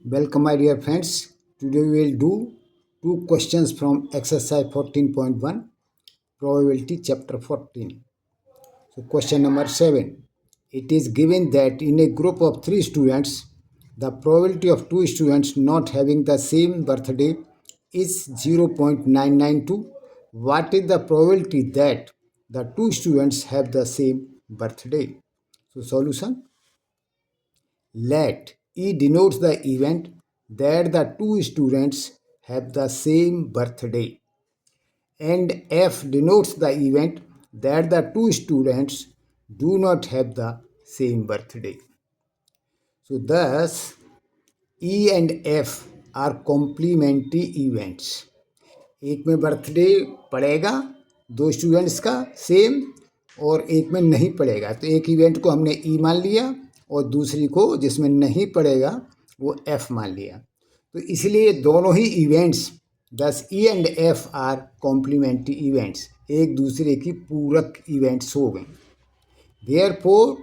Welcome my dear friends. Today we will do two questions from exercise 14.1 probability chapter 14. So question number 7. It is given that in a group of 3 students, the probability of 2 students not having the same birthday is 0.992. What is the probability that the 2 students have the same birthday? So solution. Let E denotes the event that the two students have the same birthday, and F denotes the event that the two students do not have the same birthday. So thus E and F are complementary events. एक में birthday पड़ेगा दो students का same और एक में नहीं पड़ेगा, तो एक इवेंट को हमने ई मान लिया और दूसरी को जिसमें नहीं पड़ेगा वो एफ मान लिया। तो इसलिए दोनों ही इवेंट्स दस E and F are complementary events, एक दूसरे की पूरक इवेंट्स हो गए। Therefore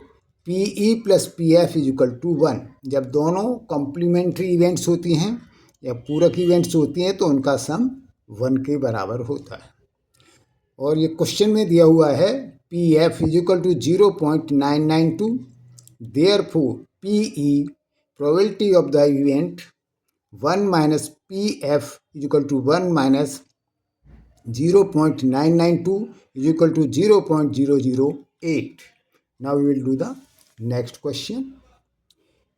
P E plus P F is equal to 1। जब दोनों कॉम्प्लीमेंट्री इवेंट्स होती हैं या पूरक इवेंट्स होती हैं तो उनका सम 1 के बराबर होता है। और ये क्वेश्चन में दिया हुआ है P F is equal to 0.992। Therefore P E probability of the event 1 minus P F is equal to 1 minus 0.992 is equal to 0.008। Now we will do the next question.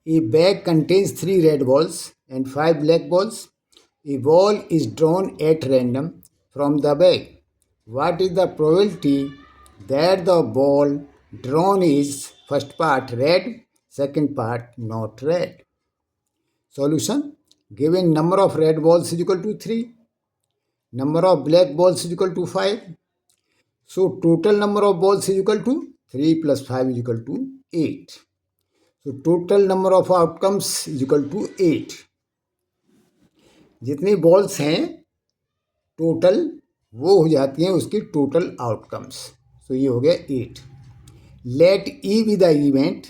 A bag contains 3 red balls and 5 black balls. A ball is drawn at random from the bag. What is the probability that the ball drawn is first part red, second part not red? Solution. Given number of red balls is equal to 3, number of black balls is equal to 5. So total number of balls is equal to 3 plus 5 is equal to 8. तो total number of outcomes is equal to 8। जितनी balls हैं total वो हो जाती हैं उसकी total outcomes. तो ये हो गया 8। Let E be the event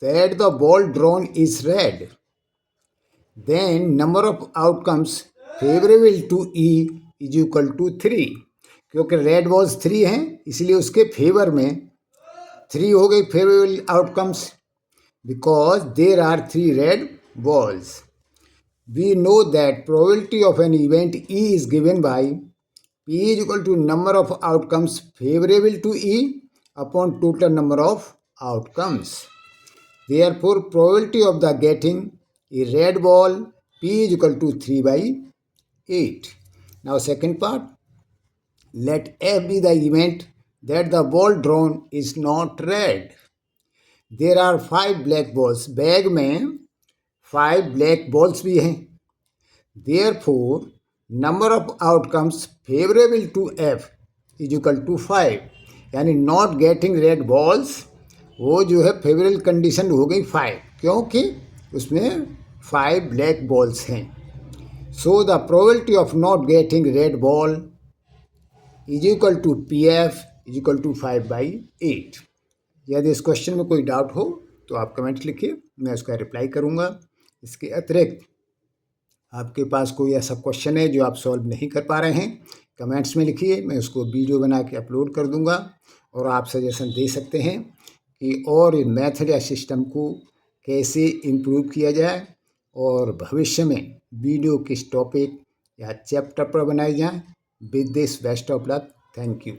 that the ball drawn is red, then number of outcomes favourable to E is equal to 3। क्योंकि रेड बॉल्स 3 हैं इसलिए उसके फेवर में 3 हो गई favourable outcomes, because there are 3 red balls. We know that probability of an event E is given by P is equal to number of outcomes favorable to E upon total number of outcomes. Therefore, probability of the getting a red ball P is equal to 3 by 8. Now second part, let F be the event that the ball drawn is not red. There are 5 black balls, bag में 5 black balls भी हैं। Therefore number of outcomes favourable to F is equal to 5, यानी not getting red balls वो जो है favourable condition हो गई 5, क्योंकि उसमें 5 ब्लैक बॉल्स हैं। So the probability of not getting red ball is equal to P F is equal to 5 by 8। यदि इस क्वेश्चन में कोई डाउट हो तो आप कमेंट लिखिए, मैं उसका रिप्लाई करूँगा। इसके अतिरिक्त आपके पास कोई ऐसा क्वेश्चन है जो आप सॉल्व नहीं कर पा रहे हैं, कमेंट्स में लिखिए, मैं उसको वीडियो बना के अपलोड कर दूँगा। और आप सजेशन दे सकते हैं कि और मेथड या सिस्टम को कैसे इम्प्रूव किया जाए और भविष्य में वीडियो किस टॉपिक या चैप्टर पर बनाई जाए। With this best of luck, thank you.